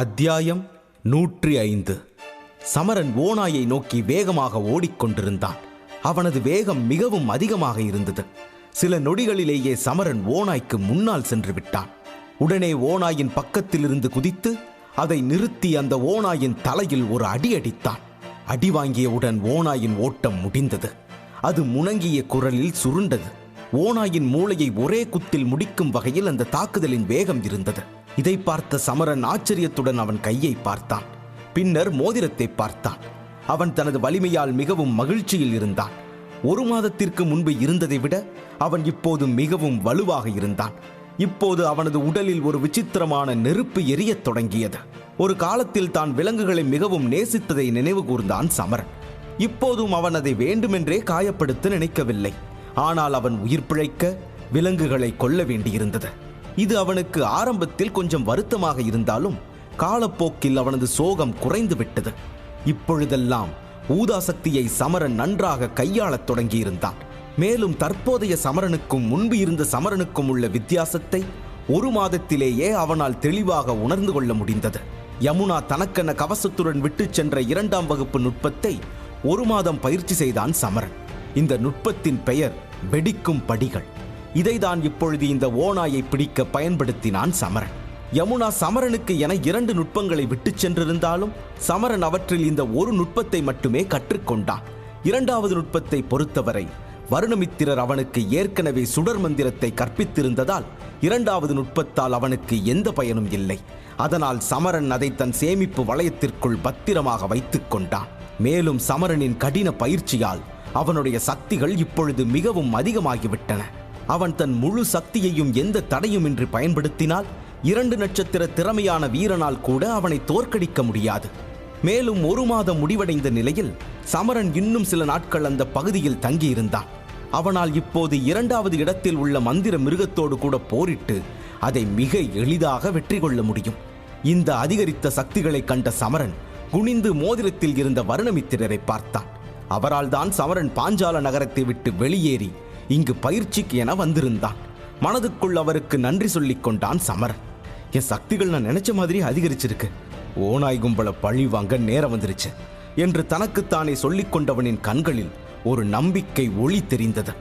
அத்தியாயம் 105. சமரன் ஓநாயை நோக்கி வேகமாக ஓடிக்கொண்டிருந்தான். அவனது வேகம் மிகவும் அதிகமாக இருந்தது. சில நொடிகளிலேயே சமரன் ஓநாய்க்கு முன்னால் சென்று விட்டான். உடனே ஓநாயின் பக்கத்திலிருந்து குதித்து அதை நிறுத்தி அந்த ஓநாயின் தலையில் ஒரு அடி அடித்தான். அடி வாங்கியவுடன் ஓநாயின் ஓட்டம் முடிந்தது. அது முணங்கிய குரலில் சுருண்டது. ஓநாயின் மூளையை ஒரே குத்தில் முடிக்கும் வகையில் அந்த தாக்குதலின் வேகம் இருந்தது. இதை பார்த்த சமரன் ஆச்சரியத்துடன் அவன் கையை பார்த்தான். பின்னர் மோதிரத்தை பார்த்தான். அவன் தனது வலிமையால் மிகவும் மகிழ்ச்சியில் இருந்தான். 1 மாதத்திற்கு முன்பு இருந்ததை விட அவன் இப்போது மிகவும் வலுவாக இருந்தான். இப்போது அவனது உடலில் ஒரு விசித்திரமான நெருப்பு எரியத் தொடங்கியது. ஒரு காலத்தில் தான் விலங்குகளை மிகவும் நேசித்ததை நினைவு கூர்ந்தான் சமரன். இப்போதும் அவன் அதை வேண்டுமென்றே காயப்படுத்த நினைக்கவில்லை. ஆனால் அவன் உயிர் பிழைக்க விலங்குகளை கொல்ல வேண்டியிருந்தது. இது அவனுக்கு ஆரம்பத்தில் கொஞ்சம் வருத்தமாக இருந்தாலும் காலப்போக்கில் அவனது சோகம் குறைந்து விட்டது. இப்பொழுதெல்லாம் ஊதா சக்தியை சமரன் நன்றாக கையாளத் தொடங்கியிருந்தான். மேலும் தற்போதைய சமரனுக்கும் முன்பு இருந்த சமரனுக்கும் உள்ள வித்தியாசத்தை 1 மாதத்திலேயே அவனால் தெளிவாக உணர்ந்து கொள்ள முடிந்தது. யமுனா தனக்கென கவசத்துடன் விட்டு சென்ற 2ஆம் வகுப்பு நுட்பத்தை 1 மாதம் பயிற்சி செய்தான் சமரன். இந்த நுட்பத்தின் பெயர் வெடிக்கும் படிகள். இதைதான் இப்பொழுது இந்த ஓநாயை பிடிக்க பயன்படுத்தினான் சமரன். யமுனா சமரனுக்கு என 2 நுட்பங்களை விட்டு சென்றிருந்தாலும் சமரன் அவற்றில் இந்த ஒரு நுட்பத்தை மட்டுமே கற்றுக்கொண்டான். 2வது நுட்பத்தை பொறுத்தவரை வருணமித்திரர் அவனுக்கு ஏற்கனவே சுடர் மந்திரத்தை கற்பித்திருந்ததால் 2வது நுட்பத்தால் அவனுக்கு எந்த பயனும் இல்லை. அதனால் சமரன் அதை தன் சேமிப்பு வளையத்திற்குள் பத்திரமாக வைத்துக் கொண்டான். மேலும் சமரனின் கடின பயிற்சியால் அவனுடைய சக்திகள் இப்பொழுது மிகவும் அதிகமாகிவிட்டன. அவன் தன் முழு சக்தியையும் எந்த தடையுமின்றி பயன்படுத்தினால் 2 நட்சத்திர திறமையான வீரனால் கூட அவனை தோற்கடிக்க முடியாது. மேலும் 1 மாதம் முடிவடைந்த நிலையில் சமரன் இன்னும் சில நாட்கள் அந்த பகுதியில் தங்கியிருந்தான். அவனால் இப்போது 2வது இடத்தில் உள்ள மந்திர மிருகத்தோடு கூட போரிட்டு அதை மிக எளிதாக வெற்றி கொள்ள முடியும். இந்த அதிகரித்த சக்திகளை கண்ட சமரன் குனிந்து மோதிரத்தில் இருந்த வருணமித்திரரை பார்த்தான். அவரால் தான் சமரன் பாஞ்சால நகரத்தை விட்டு வெளியேறி இங்கு பயிற்சிக்கு என வந்திருந்தான். மனதுக்குள் அவருக்கு நன்றி சொல்லிக் கொண்டான் சமரன். என் சக்திகள் நான் நினைச்ச மாதிரி அதிகரிச்சிருக்கு. ஓநாய் கும்பல பழி வாங்க நேரம் வந்துருச்சு என்று தனக்குத்தானே சொல்லிக் கொண்டவனின் கண்களில் ஒரு நம்பிக்கை ஒளி தெரிந்தது.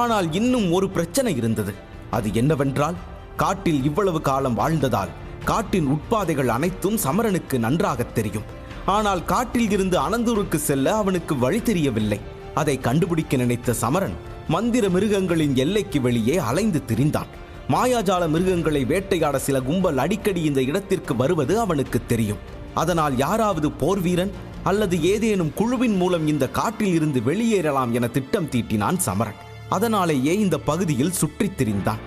ஆனால் இன்னும் ஒரு பிரச்சனை இருந்தது. அது என்னவென்றால், காட்டில் இவ்வளவு காலம் வாழ்ந்ததால் காட்டின் உட்பாதைகள் அனைத்தும் சமரனுக்கு நன்றாக தெரியும். ஆனால் காட்டில் இருந்து அனந்தூருக்கு செல்ல அவனுக்கு வழி தெரியவில்லை. அதை கண்டுபிடிக்க நினைத்த சமரன் மந்திர மிருகங்களின் எல்லைக்கு வெளியே அலைந்து திரிந்தான். மாயாஜால மிருகங்களை வேட்டையாட சில கும்பல் அடிக்கடி இந்த இடத்திற்கு வருவது அவனுக்கு தெரியும். அதனால் யாராவது போர் வீரன் அல்லது ஏதேனும் குழுவின் மூலம் இந்த காட்டில் இருந்து வெளியேறலாம் என திட்டம் தீட்டினான் சமரன். அதனாலேயே இந்த பகுதியில் சுற்றித் திரிந்தான்.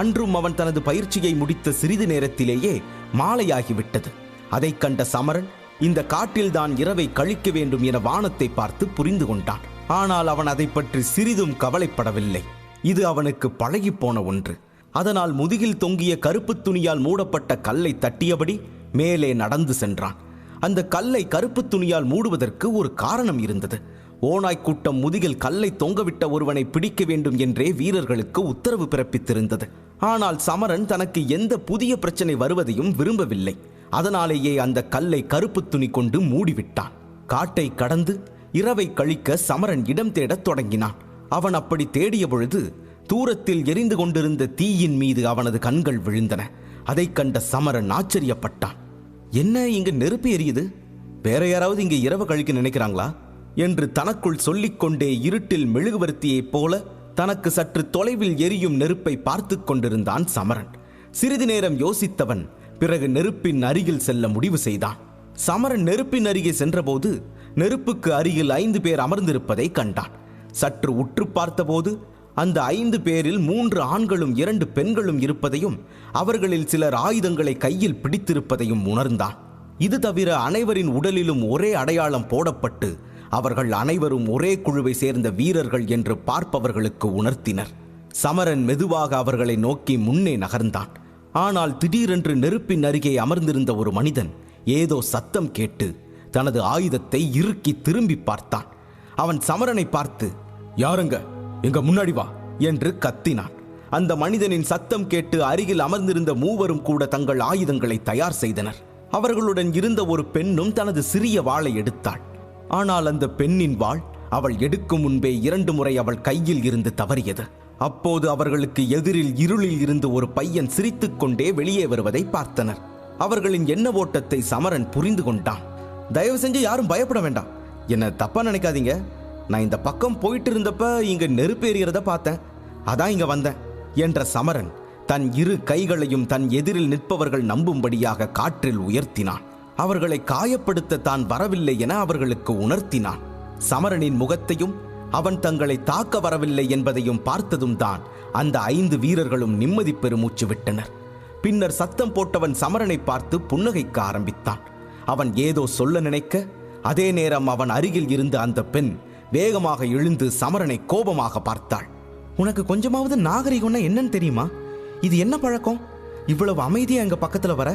அன்றும் அவன் தனது பயிற்சியை முடித்த சிறிது நேரத்திலேயே மாலையாகிவிட்டது. அதை கண்ட சமரன் இந்த காட்டில்தான் இரவை கழிக்க வேண்டும் என வானத்தை பார்த்து புரிந்து கொண்டான். ஆனால் அவன் அதை பற்றி சிறிதும் கவலைப்படவில்லை. இது அவனுக்கு பழகி போன ஒன்று. அதனால் முதுகில் தொங்கிய கருப்பு துணியால் மூடப்பட்ட கல்லை தட்டியபடி மேலே நடந்து சென்றான். அந்த கல்லை கருப்பு துணியால் மூடுவதற்கு ஒரு காரணம் இருந்தது. ஓநாய் கூட்டம் முதுகில் கல்லை தொங்கவிட்ட ஒருவனை பிடிக்க வேண்டும் என்றே வீரர்களுக்கு உத்தரவு பிறப்பித்திருந்தது. ஆனால் சமரன் தனக்கு எந்த புதிய பிரச்சனை வருவதையும் விரும்பவில்லை. அதனாலேயே அந்த கல்லை கருப்பு துணி கொண்டு மூடிவிட்டான். காட்டை கடந்து இரவை கழிக்க சமரன் இடம் தேடத் தொடங்கினான். அவன் அப்படி தேடிய பொழுது தூரத்தில் எரிந்து கொண்டிருந்த தீயின் மீது அவனது கண்கள் விழுந்தன. அதை கண்ட சமரன் ஆச்சரியப்பட்டான். என்ன, இங்கு நெருப்பு எரியுது? வேற யாராவது இங்கே இரவு கழிக்க நினைக்கிறாங்களா என்று தனக்குள் சொல்லிக்கொண்டே இருட்டில் மெழுகுவர்த்தியைப் போல தனக்கு சற்று தொலைவில் எரியும் நெருப்பை பார்த்து கொண்டிருந்தான் சமரன். சிறிது நேரம் யோசித்தவன் பிறகு நெருப்பின் அருகில் செல்ல முடிவு செய்தான். சமரன் நெருப்பின் அருகே சென்றபோது நெருப்புக்கு அருகில் 5 பேர் அமர்ந்திருப்பதை கண்டான். சற்று உற்று பார்த்தபோது அந்த 5 பேரில் 3 ஆண்களும் 2 பெண்களும் இருப்பதையும் அவர்களில் சிலர் ஆயுதங்களை கையில் பிடித்திருப்பதையும் உணர்ந்தான். இது தவிர அனைவரின் உடலிலும் ஒரே அடையாளம் போடப்பட்டு அவர்கள் அனைவரும் ஒரே குழுவை சேர்ந்த வீரர்கள் என்று பார்ப்பவர்களுக்கு உணர்த்தினர். சமரன் மெதுவாக அவர்களை நோக்கி முன்னே நகர்ந்தான். ஆனால் திடீரென்று நெருப்பின் அருகே அமர்ந்திருந்த ஒரு மனிதன் ஏதோ சத்தம் கேட்டு தனது ஆயுதத்தை இறுக்கி திரும்பி பார்த்தான். அவன் சமரனை பார்த்து, யாருங்க, எங்க முன்னாடி வா என்று கத்தினான். அந்த மனிதனின் சத்தம் கேட்டு அருகில் அமர்ந்திருந்த மூவரும் கூட தங்கள் ஆயுதங்களை தயார் செய்தனர். அவர்களுடன் இருந்த ஒரு பெண்ணும் தனது சிறிய வாளை எடுத்தாள். ஆனால் அந்த பெண்ணின் வாள் அவள் எடுக்கும் முன்பே 2 முறை அவள் கையில் இருந்து தவறியது. அப்போது அவர்களுக்கு எதிரில் இருளில் இருந்து ஒரு பையன் சிரித்துக் கொண்டே வெளியே வருவதை பார்த்தனர். அவர்களின் எண்ண ஓட்டத்தை சமரன் புரிந்து கொண்டான். தயவு செஞ்சு யாரும் பயப்பட வேண்டாம், என்ன தப்பா நினைக்காதீங்க. நான் இந்த பக்கம் போயிட்டு இருந்தப்ப இங்க நெருப்பு எறிகிறத பார்த்தேன், அதான் இங்க வந்தேன் என்ற சமரன் தன் 2 கைகளையும் தன் எதிரில் நிற்பவர்கள் நம்பும்படியாக காற்றில் உயர்த்தினான். அவர்களை காயப்படுத்த தான் வரவில்லை என அவர்களுக்கு உணர்த்தினான். சமரனின் முகத்தையும் அவன் தங்களை தாக்க வரவில்லை என்பதையும் பார்த்ததும் தான் அந்த 5 வீரர்களும் நிம்மதி பெருமூச்சு விட்டனர். பின்னர் சத்தம் போட்டவன் சமரனை பார்த்து புன்னகைக்க ஆரம்பித்தான். அவன் ஏதோ சொல்ல நினைக்க, அதே நேரம் அவன் அருகில் இருந்த அந்த பெண் வேகமாக எழுந்து சமரனை கோபமாக பார்த்தாள். உனக்கு கொஞ்சமாவது நாகரிகம்னா என்னன்னு தெரியுமா? இது என்ன பழக்கம்? இவ்வளவு அமைதியா எங்க பக்கத்துல வர,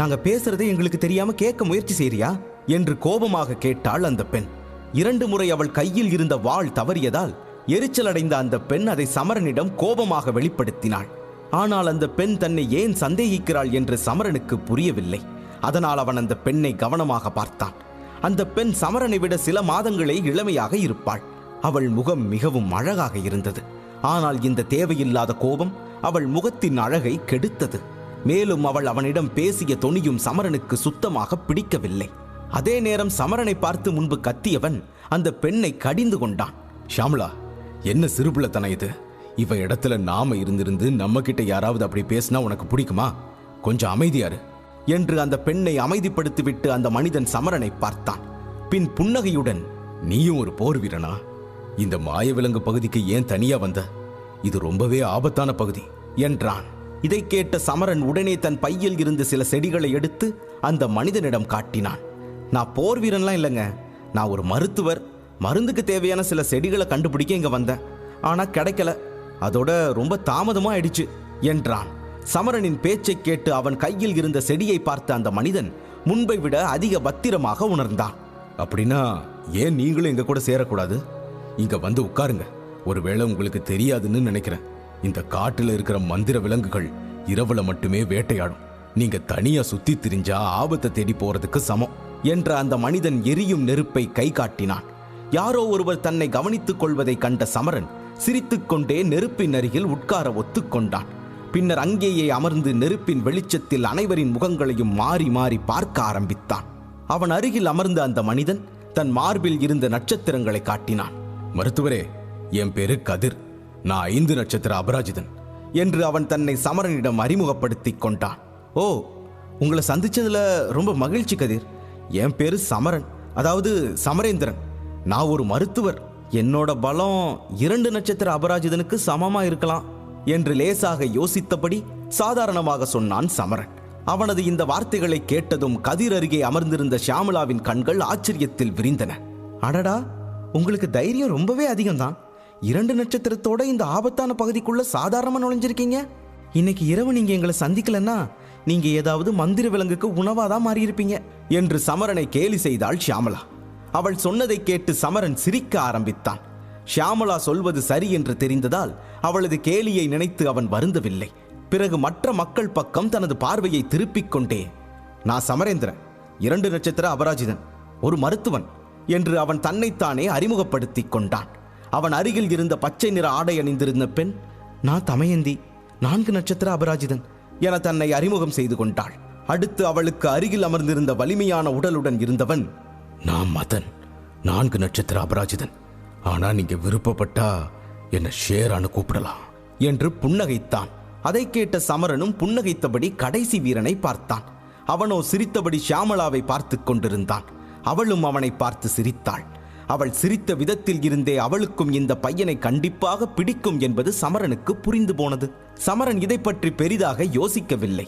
நாங்க பேசுறதை எங்களுக்கு தெரியாம கேட்க முயற்சி செய்றியா என்று கோபமாக கேட்டாள் அந்த பெண். 2 முறை அவள் கையில் இருந்த வாள் தவறியதால் எரிச்சல் அடைந்த அந்த பெண் அதை சமரனிடம் கோபமாக வெளிப்படுத்தினாள். ஆனால் அந்த பெண் தன்னை ஏன் சந்தேகிக்கிறாள் என்று சமரனுக்கு புரியவில்லை. அதனால் அவன் அந்த பெண்ணை கவனமாக பார்த்தான். அந்த பெண் சமரனை விட சில மாதங்களே இளமையாக இருப்பாள். அவள் முகம் மிகவும் அழகாக இருந்தது. ஆனால் இந்த தேவையில்லாத கோபம் அவள் முகத்தின் அழகை கெடுத்தது. மேலும் அவள் அவனிடம் பேசிய தொனியும் சமரனுக்கு சுத்தமாக பிடிக்கவில்லை. அதே நேரம் சமரனை பார்த்து முன்பு கத்தியவன் அந்த பெண்ணை கடிந்து கொண்டான். ஷாமலா, என்ன சிறுபிள்ளைத்தனம் இது? இவ இடத்துல நாம இருந்திருந்து நம்ம கிட்ட யாராவது அப்படி பேசினா உனக்கு பிடிக்குமா? கொஞ்சம் அமைதியாரு என்று அந்த பெண்ணை அமைதிப்படுத்திவிட்டு அந்த மனிதன் சமரனை பார்த்தான். பின் புன்னகையுடன், நீயும் ஒரு போர் வீரனா? இந்த மாயவிலங்கு பகுதிக்கு ஏன் தனியா வந்த? இது ரொம்பவே ஆபத்தான பகுதி என்றான். இதை கேட்ட சமரன் உடனே தன் பையில் இருந்து சில செடிகளை எடுத்து அந்த மனிதனிடம் காட்டினான். நான் போர் வீரன்லாம் இல்லைங்க, நான் ஒரு மருத்துவர். மருந்துக்கு தேவையான சில செடிகளை கண்டுபிடிக்க இங்க வந்தேன், ஆனா கிடைக்கல, அதோட ரொம்ப தாமதமா ஆயிடுச்சு என்றான். சமரனின் பேச்சை கேட்டு அவன் கையில் இருந்த செடியை பார்த்த அந்த மனிதன் முன்பை விட அதிக பத்திரமாக உணர்ந்தான். அப்படின்னா ஏன் நீங்களும் எங்க கூட சேரக்கூடாது? இங்க வந்து உட்காருங்க. ஒருவேளை உங்களுக்கு தெரியாதுன்னு நினைக்கிறேன், இந்த காட்டுல இருக்கிற மந்திர விலங்குகள் இரவுல மட்டுமே வேட்டையாடும். நீங்க தனியா சுத்தி திரிஞ்சா ஆபத்தை தேடி போறதுக்கு சமம் என்ற அந்த மனிதன் எரியும் நெருப்பை கை காட்டினான். யாரோ ஒருவர் தன்னை கவனித்துக் கொள்வதை கண்ட சமரன் சிரித்துக்கொண்டே நெருப்பின் அருகில் உட்கார ஒத்துக்கொண்டான். பின்னர் அங்கேயே அமர்ந்து நெருப்பின் வெளிச்சத்தில் அனைவரின் முகங்களையும் மாறி மாறி பார்க்க ஆரம்பித்தான். அவன் அருகில் அமர்ந்த அந்த மனிதன் தன் மார்பில் இருந்த நட்சத்திரங்களை காட்டினான். மருத்துவரே, என் பேரு கதிர், நான் 5 நட்சத்திர அபராஜிதன் என்று அவன் தன்னை சமரனிடம் அறிமுகப்படுத்திக் கொண்டான். ஓ, உங்களை சந்திச்சதுல ரொம்ப மகிழ்ச்சி கதிர். என் பேரு சமரன், அதாவது சமரேந்திரன். நான் ஒரு மருத்துவர். என்னோட பலம் 2 நட்சத்திர அபராஜிதனுக்கு சமமா இருக்கலாம் என்று லேசாக யோசித்தபடி சாதாரணமாக சொன்னான் சமரன். அவனது இந்த வார்த்தைகளை கேட்டதும் கதிர் அருகே அமர்ந்திருந்த ஷியாமளாவின் கண்கள் ஆச்சரியத்தில் விரிந்தன. அடடா, உங்களுக்கு தைரியம் ரொம்பவே அதிகம்தான். 2 நட்சத்திரத்தோட இந்த ஆபத்தான பகுதிக்குள்ள சாதாரணமா நுழைஞ்சிருக்கீங்க. இன்னைக்கு இரவு நீங்க எங்களை சந்திக்கலன்னா நீங்க ஏதாவது மந்திர விலங்குக்கு உணவாதான் மாறியிருப்பீங்க என்று சமரனை கேலி செய்தாள் ஷியாமளா. அவள் சொன்னதை கேட்டு சமரன் சிரிக்க ஆரம்பித்தான். ஷியாமளா சொல்வது சரி என்று தெரிந்ததால் அவளது கேலியை நினைத்து அவன் வருந்தவில்லை. பிறகு மற்ற மக்கள் பக்கம் தனது பார்வையை திருப்பிக் கொண்டே, நான் சமரேந்திரன், 2 நட்சத்திர அபராஜிதன், ஒரு மருத்துவன் என்று அவன் தன்னைத்தானே அறிமுகப்படுத்திக் கொண்டான். அவன் அருகில் இருந்த பச்சை நிற ஆடை அணிந்திருந்த பெண், நான் தமயந்தி, 4 நட்சத்திர அபராஜிதன் என தன்னை அறிமுகம் செய்து கொண்டாள். அடுத்து அவளுக்கு அருகில் அமர்ந்திருந்த வலிமையான உடலுடன் இருந்தவன், நான் மதன், 4 நட்சத்திர அபராஜிதன், ஆனா நீங்க விருப்பப்பட்டா என்ன ஷேரான்னு கூப்பிடலாம் என்று புன்னகைத்தான். அதை கேட்ட சமரனும் புன்னகைத்தபடி கடைசி வீரனை பார்த்தான். அவனோ சிரித்தபடி ஷியாமளாவை பார்த்து கொண்டிருந்தான். அவளும் அவனை பார்த்து சிரித்தாள். அவள் சிரித்த விதத்தில் இருந்தே அவளுக்கும் இந்த பையனை கண்டிப்பாக பிடிக்கும் என்பது சமரனுக்கு புரிந்து போனது. சமரன் இதை பற்றி பெரிதாக யோசிக்கவில்லை.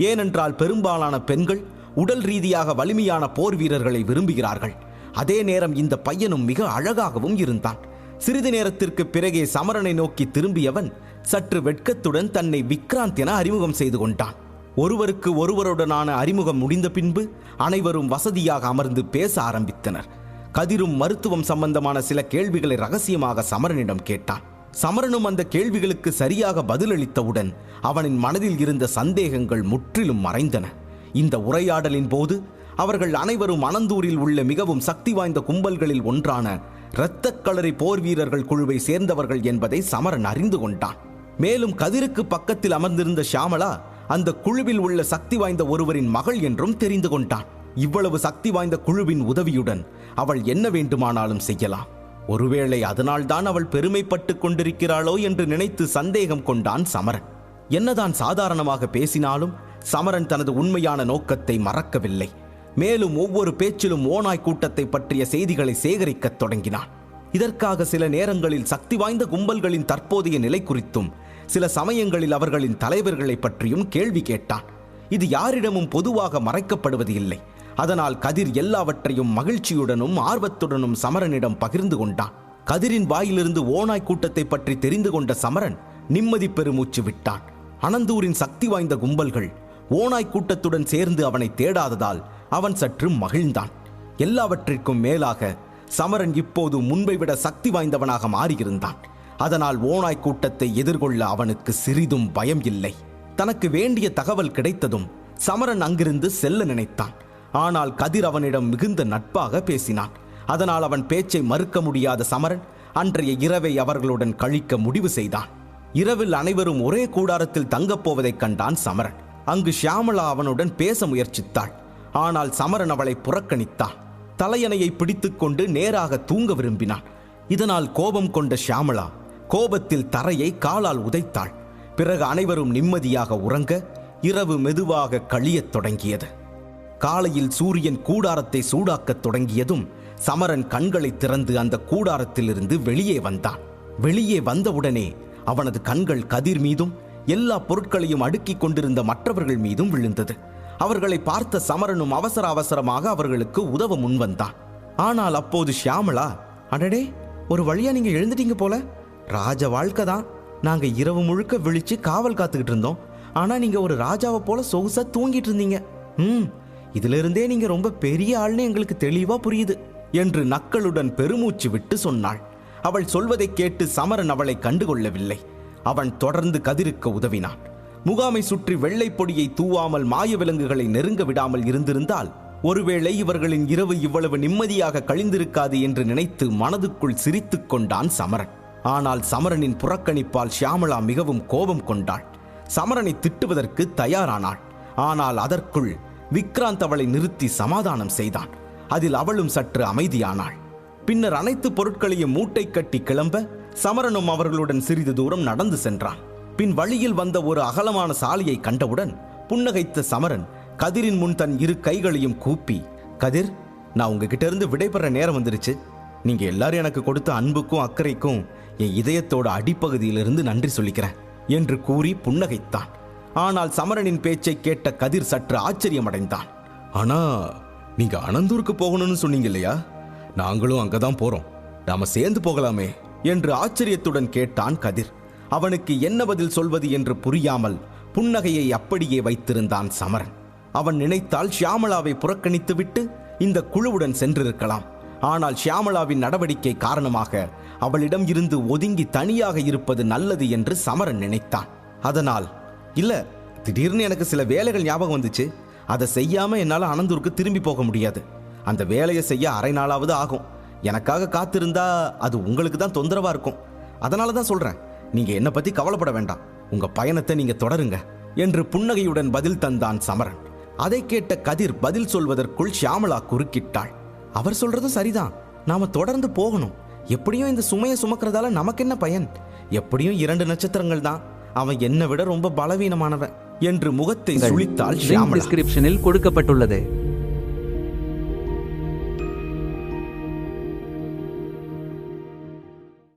ஏனென்றால் பெரும்பாலான பெண்கள் உடல் ரீதியாக வலிமையான போர் வீரர்களை விரும்புகிறார்கள். அதே நேரம் இந்த பையனும் மிக அழகாகவும் இருந்தான். சிறிது நேரத்திற்கு பிறகே சமரனை நோக்கி திரும்பியவன் சற்று வெட்கத்துடன் தன்னை விக்ராந்த் என அறிமுகம் செய்து கொண்டான். ஒருவருக்கு ஒருவருடனான அறிமுகம் முடிந்த பின்பு அனைவரும் வசதியாக அமர்ந்து பேச ஆரம்பித்தனர். கதிரும் மருத்துவம் சம்பந்தமான சில கேள்விகளை ரகசியமாக சமரனிடம் கேட்டான். சமரனும் அந்த கேள்விகளுக்கு சரியாக பதிலளித்தவுடன் அவனின் மனதில் இருந்த சந்தேகங்கள் முற்றிலும் மறைந்தன. இந்த உரையாடலின் போது அவர்கள் அனைவரும் அனந்தூரில் உள்ள மிகவும் சக்தி வாய்ந்த கும்பல்களில் ஒன்றான இரத்தக் களரி போர் வீரர்கள் குழுவை சேர்ந்தவர்கள் என்பதை சமரன் அறிந்து கொண்டான். மேலும் கதிருக்கு பக்கத்தில் அமர்ந்திருந்த ஷியாமளா அந்த குழுவில் உள்ள சக்தி வாய்ந்த ஒருவரின் மகள் என்றும் தெரிந்து கொண்டான். இவ்வளவு சக்தி வாய்ந்த குழுவின் உதவியுடன் அவள் என்ன வேண்டுமானாலும் செய்யலாம். ஒருவேளை அதனால்தான் அவள் பெருமைப்பட்டு கொண்டிருக்கிறாளோ என்று நினைத்து சந்தேகம் கொண்டான் சமரன். என்னதான் சாதாரணமாக பேசினாலும் சமரன் தனது உண்மையான நோக்கத்தை மறக்கவில்லை. மேலும் ஒவ்வொரு பேச்சிலும் ஓநாய் கூட்டத்தை பற்றிய செய்திகளை சேகரிக்கத் தொடங்கினான். இதற்காக சில நேரங்களில் சக்தி வாய்ந்த கும்பல்களின் தற்போதைய நிலை குறித்தும் சில சமயங்களில் அவர்களின் தலைவர்களை பற்றியும் கேள்வி கேட்டான். இது யாரிடமும் பொதுவாக மறைக்கப்படுவது இல்லை. அதனால் கதிர் எல்லாவற்றையும் மகிழ்ச்சியுடனும் ஆர்வத்துடனும் சமரனிடம் பகிர்ந்து கொண்டான். கதிரின் வாயிலிருந்து ஓநாய் கூட்டத்தை பற்றி தெரிந்து கொண்ட சமரன் நிம்மதி பெருமூச்சு விட்டான். அனந்தூரின் சக்தி வாய்ந்த கும்பல்கள் ஓநாய் கூட்டத்துடன் சேர்ந்து அவனை தேடாததால் அவன் சற்று மகிழ்ந்தான். எல்லாவற்றிற்கும் மேலாக சமரன் இப்போது முன்பை விட சக்தி வாய்ந்தவனாக மாறியிருந்தான். அதனால் ஓநாய் கூட்டத்தை எதிர்கொள்ள அவனுக்கு சிறிதும் பயம் இல்லை. தனக்கு வேண்டிய தகவல் கிடைத்ததும் சமரன் அங்கிருந்து செல்ல நினைத்தான். ஆனால் கதிர் அவனிடம் மிகுந்த நட்பாக பேசினான். அதனால் அவன் பேச்சை மறுக்க முடியாத சமரன் அன்றைய இரவை அவர்களுடன் கழிக்க முடிவு செய்தான். இரவில் அனைவரும் ஒரே கூடாரத்தில் தங்கப்போவதைக் கண்டான் சமரன். அங்கு ஷியாமளா அவனுடன் பேச முயற்சித்தாள். ஆனால் சமரன் அவளை புறக்கணித்தான். தலையணையை பிடித்துக்கொண்டு நேராக தூங்க விரும்பினான். இதனால் கோபம் கொண்ட ஷியாமளா கோபத்தில் தரையை காலால் உதைத்தாள். பிறகு அனைவரும் நிம்மதியாக உறங்க இரவு மெதுவாக கழியத் தொடங்கியது. காலையில் சூரியன் கூடாரத்தை சூடாக்கத் தொடங்கியதும் சமரன் கண்களை திறந்து அந்த கூடாரத்திலிருந்து வெளியே வந்தான். வெளியே வந்தவுடனே அவனது கண்கள் கதிர் மீதும் எல்லா பொருட்களையும் அடுக்கிக் கொண்டிருந்த மற்றவர்கள் மீதும் விழுந்தது. அவர்களை பார்த்த சமரனும் அவசர அவசரமாக அவர்களுக்கு உதவ முன்வந்தான். ஆனால் அப்போது ஷியாமளா, அடடே, ஒரு வழியா நீங்க எழுந்துட்டீங்க போல. ராஜ வாழ்க்கை தான். நாங்க இரவு முழுக்க விழிச்சு காவல் காத்துக்கிட்டு இருந்தோம். ஆனா நீங்க ஒரு ராஜாவை போல சொகுசா தூங்கிட்டு இருந்தீங்க. இதுல இருந்தே நீங்க ரொம்ப பெரிய ஆள்னு எங்களுக்கு தெளிவா புரியுது என்று நக்களுடன் பெருமூச்சு விட்டு சொன்னாள். அவள் சொல்வதை கேட்டு சமரன் அவளை கண்டுகொள்ளவில்லை. அவன் தொடர்ந்து கதிருக்கு உதவினான். முகாமை சுற்றி வெள்ளை பொடியை தூவாமல் மாய விலங்குகளை நெருங்க விடாமல் இருந்திருந்தால் ஒருவேளை இவர்களின் இரவு இவ்வளவு நிம்மதியாக கழிந்திருக்காது என்று நினைத்து மனதுக்குள் சிரித்துக் கொண்டான் சமரன். ஆனால் சமரனின் புறக்கணிப்பால் ஷியாமளா மிகவும் கோபம் கொண்டாள். சமரனை திட்டுவதற்கு தயாரானாள். ஆனால் அதற்குள் விக்ராந்த் அவளை நிறுத்தி சமாதானம் செய்தான். அதில் அவளும் சற்று அமைதியானாள். பின்னர் அனைத்து பொருட்களையும் மூட்டை கட்டி கிளம்ப சமரனும் அவர்களுடன் சிறிது தூரம் நடந்து சென்றான். பின் வழியில் வந்த ஒரு அகலமான சாலையை கண்டவுடன் புன்னகைத்த சமரன் கதிரின் முன் தன் இரு கைகளையும் கூப்பி, கதிர், நான் உங்ககிட்ட இருந்து விடைபெற நேரம் வந்துருச்சு. நீங்க எல்லாரும் எனக்கு கொடுத்த அன்புக்கும் அக்கறைக்கும் என் இதயத்தோட அடிப்பகுதியிலிருந்து நன்றி சொல்லிக்கிறேன் என்று கூறி புன்னகைத்தான். ஆனால் சமரனின் பேச்சை கேட்ட கதிர் சற்று ஆச்சரியமடைந்தான். ஆனா நீங்க அனந்தூருக்கு போகணும்னு சொன்னீங்க இல்லையா? நாங்களும் அங்கதான் போறோம். நாம சேர்ந்து போகலாமே என்று ஆச்சரியத்துடன் கேட்டான் கதிர். அவனுக்கு என்ன பதில் சொல்வது என்று புரியாமல் புன்னகையை அப்படியே வைத்திருந்தான் சமரன். அவன் நினைத்தால் ஷியாமளாவை புறக்கணித்துவிட்டு இந்த குழுவுடன் சென்றிருக்கலாம். ஆனால் ஷியாமளாவின் நடவடிக்கை காரணமாக அவளிடம் இருந்து ஒதுங்கி தனியாக இருப்பது நல்லது என்று சமரன் நினைத்தான். அதனால், இல்ல, திடீர்னு எனக்கு சில வேலைகள் ஞாபகம் வந்துச்சு. அதை செய்யாம என்னால அனந்தூருக்கு திரும்பி போக முடியாது. அந்த வேலையை செய்ய அரை நாளாவது ஆகும். எனக்காக காத்திருந்தா அது உங்களுக்கு தான் தொந்தரவா இருக்கும். அதனால தான் சொல்றேன், நீங்க என்ன பத்தி கவலைப்பட வேண்டாம். உங்க பயணத்தை நீங்க தொடருங்க என்று புன்னகையுடன் பதில் தந்தான் சமரன். அதை கேட்ட கதிர் பதில் சொல்வதற்குள் ஷியாமளா குறுக்கிட்டாள். அவர் சொல்றதும் சரிதான். நாம தொடர்ந்து போகணும். எப்படியும் இந்த சுமையை சுமக்கிறதால நமக்கு என்ன பயன்? எப்படியும் 2 நட்சத்திரங்கள் தான். அவன் என்னை விட ரொம்ப பலவீனமானவன் என்று முகத்தை சுளித்தாள் ஷியாமளா. டிஸ்கிரிப்ஷனில் கொடுக்கப்பட்டுள்ளது.